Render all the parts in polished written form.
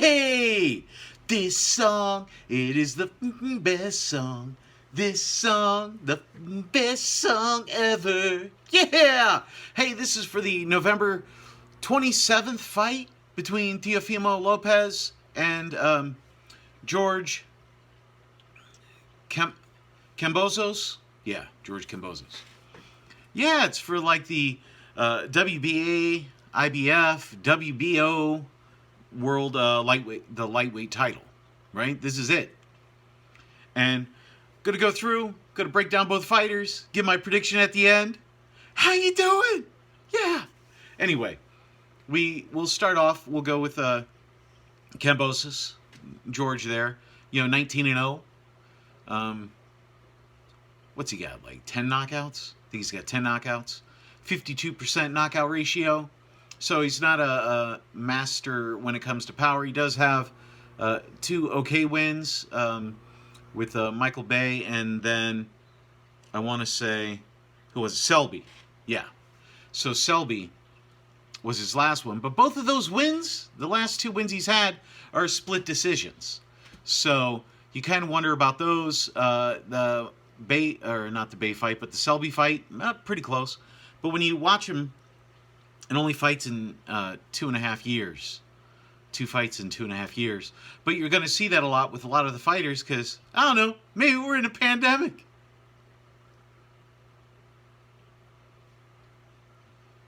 Hey, this song, it is the best song. This song, the best song ever. Yeah! Hey, this is for the November 27th fight between Teofimo Lopez and George Kambosos. Yeah, George Kambosos. Yeah, it's for like the WBA, IBF, WBO world lightweight title, right? This is it. And gonna go through, gonna break down both fighters, give my prediction at the end. How you doing? Yeah. Anyway, we'll start off. We'll go with Kambosos, George there. 19-0. What's he got? Like 10 knockouts? I think he's got 10 knockouts. 52% knockout ratio. So he's not a master when it comes to power. He does have 2 okay wins with Michael Bay, and then I want to say, who was it? Selby. Yeah. So Selby was his last one. But both of those wins, the last 2 wins he's had, are split decisions. So you kind of wonder about those. The Bay, or not the Bay fight, but the Selby fight, pretty close. But when you watch him, it only fights in 2.5 years. 2 fights in 2.5 years. But you're going to see that a lot with a lot of the fighters because, I don't know, maybe we're in a pandemic.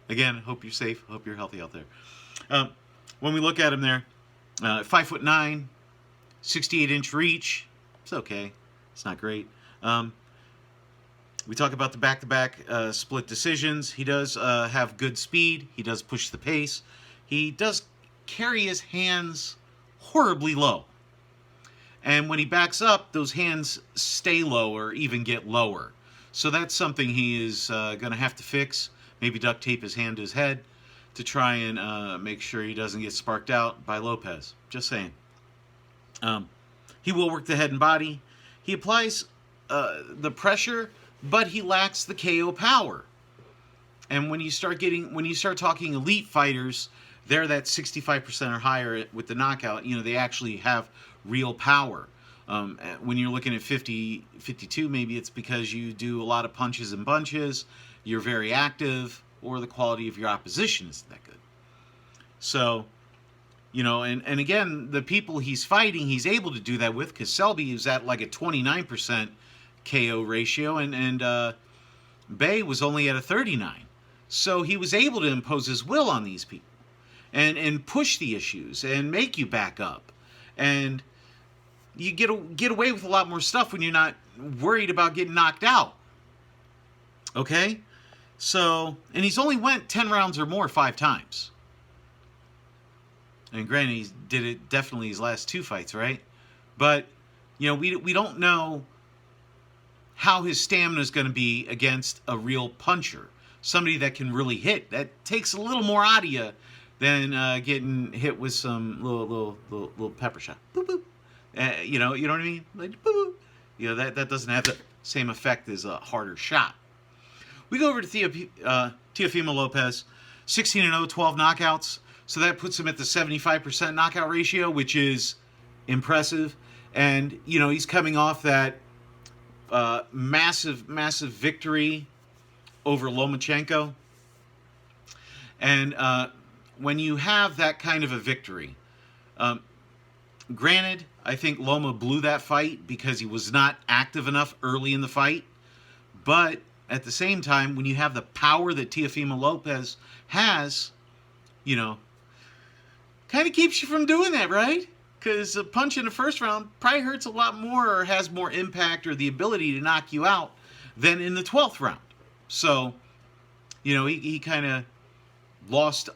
Again, hope you're safe. Hope you're healthy out there. When we look at him there, 5'9", 68-inch reach. It's okay. It's not great. We talk about the back-to-back split decisions. He does have good speed. He does push the pace. He does carry his hands horribly low. And when he backs up, those hands stay low or even get lower. So that's something he is going to have to fix. Maybe duct tape his hand to his head to try and make sure he doesn't get sparked out by Lopez. Just saying. He will work the head and body. He applies the pressure, but he lacks the KO power. And when you start talking elite fighters, they're that 65% or higher with the knockout. They actually have real power. When you're looking at 50, 52, maybe it's because you do a lot of punches and bunches, you're very active, or the quality of your opposition isn't that good. So, and again, the people he's fighting, he's able to do that with, because Selby is at like a 29% KO ratio, and Bay was only at a 39. So he was able to impose his will on these people and push the issues and make you back up. And you get away with a lot more stuff when you're not worried about getting knocked out. Okay? So, and he's only went 10 rounds or more 5 times. And granted, he did it definitely his last 2 fights, right? But, we don't know how his stamina is going to be against a real puncher. Somebody that can really hit. That takes a little more out of you than getting hit with some little pepper shot. Boop, boop. You know what I mean? Like, boop, boop. That doesn't have the same effect as a harder shot. We go over to Teofimo Lopez, 16-0, 12 knockouts. So that puts him at the 75% knockout ratio, which is impressive. And, he's coming off that massive victory over Lomachenko. And when you have that kind of a victory, granted, I think Loma blew that fight because he was not active enough early in the fight. But at the same time, when you have the power that Teofimo Lopez has, kind of keeps you from doing that, right? Because a punch in the first round probably hurts a lot more or has more impact or the ability to knock you out than in the 12th round. So, he kind of lost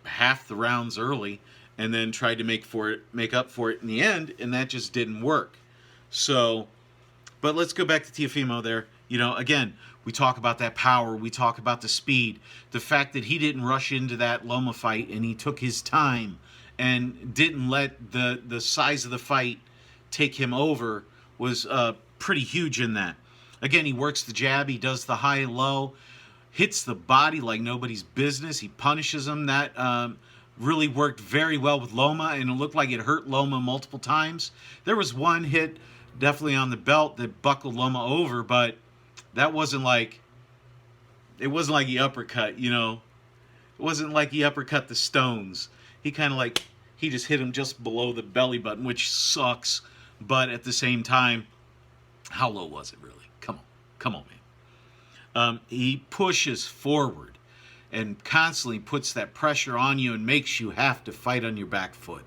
half the rounds early and then tried to make up for it in the end, and that just didn't work. So, but let's go back to Teofimo there. Again, we talk about that power, we talk about the speed, the fact that he didn't rush into that Loma fight and he took his time and didn't let the size of the fight take him over was pretty huge in that. Again, he works the jab, he does the high and low, hits the body like nobody's business, he punishes him. That really worked very well with Loma, and it looked like it hurt Loma multiple times. There was one hit definitely on the belt that buckled Loma over, but that wasn't like, it wasn't like he uppercut, you know. It wasn't like he uppercut the Stones. He kind of like, he just hit him just below the belly button, which sucks. But at the same time, how low was it really? Come on, man. He pushes forward and constantly puts that pressure on you and makes you have to fight on your back foot.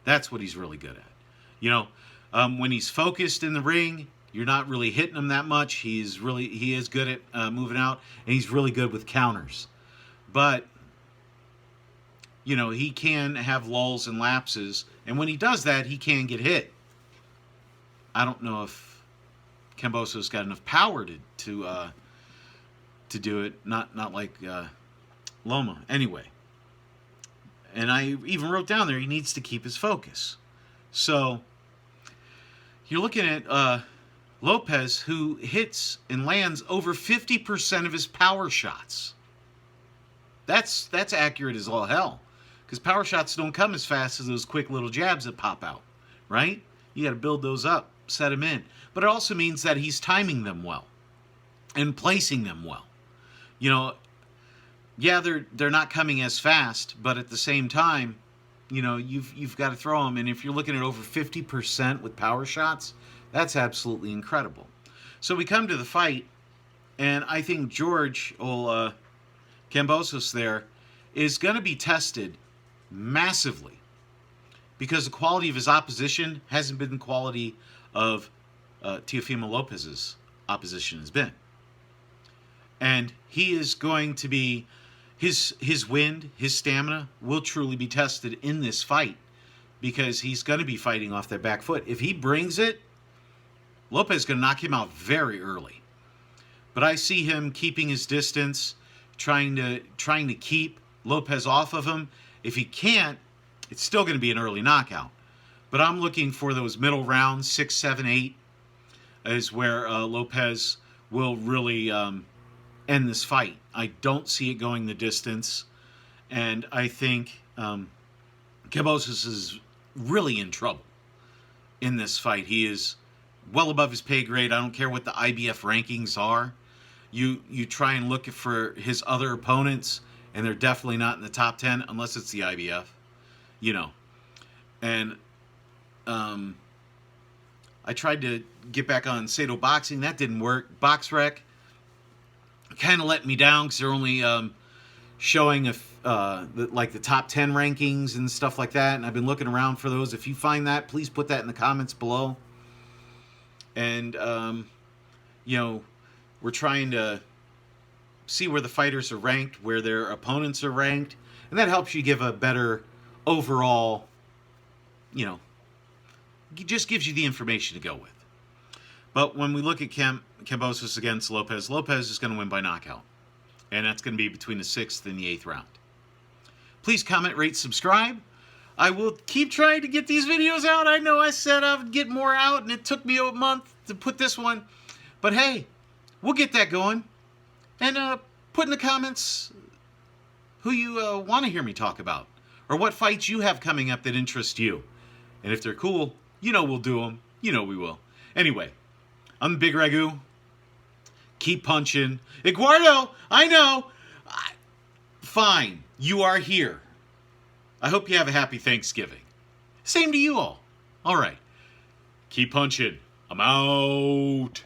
That's what he's really good at. You know, when he's focused in the ring, you're not really hitting him that much. He is good at moving out, and he's really good with counters. But, you know, he can have lulls and lapses, and when he does that, he can get hit. I don't know if Kambosos got enough power to do it. Not like Loma. Anyway, and I even wrote down there he needs to keep his focus. So you're looking at Lopez, who hits and lands over 50% of his power shots. That's accurate as all hell, because power shots don't come as fast as those quick little jabs that pop out, right? You got to build those up, set them in. But it also means that he's timing them well and placing them well. You know, yeah, they're not coming as fast, but at the same time, you know, you've got to throw them. And if you're looking at over 50% with power shots, that's absolutely incredible. So we come to the fight, and I think George Kambosos there is going to be tested massively, because the quality of his opposition hasn't been the quality of Teofimo Lopez's opposition has been. And he is going to be, his wind, his stamina will truly be tested in this fight, because he's going to be fighting off that back foot. If he brings it, Lopez is going to knock him out very early. But I see him keeping his distance, trying to keep Lopez off of him. If he can't, it's still going to be an early knockout. But I'm looking for those middle rounds, 6, 7, 8, is where Lopez will really end this fight. I don't see it going the distance. And I think Kambosos is really in trouble in this fight. He is well above his pay grade. I don't care what the IBF rankings are. You try and look for his other opponents, and they're definitely not in the top 10 unless it's the IBF, you know. And I tried to get back on Sato Boxing. That didn't work. BoxRec kind of let me down, because they're only showing like the top 10 rankings and stuff like that. And I've been looking around for those. If you find that, please put that in the comments below. And, you know, we're trying to see where the fighters are ranked, where their opponents are ranked, and that helps you give a better overall, you know, it just gives you the information to go with. But when we look at Kambosos against Lopez, Lopez is going to win by knockout, and that's going to be between the 6th and the 8th round. Please comment, rate, subscribe. I will keep trying to get these videos out. I know I said I would get more out, and it took me a month to put this one, but hey, we'll get that going. And put in the comments who you want to hear me talk about, or what fights you have coming up that interest you. And if they're cool, you know we'll do them. You know we will. Anyway, I'm Bigragu. Keep punching. Eduardo, I know. Fine, you are here. I hope you have a happy Thanksgiving. Same to you all. All right. Keep punching. I'm out.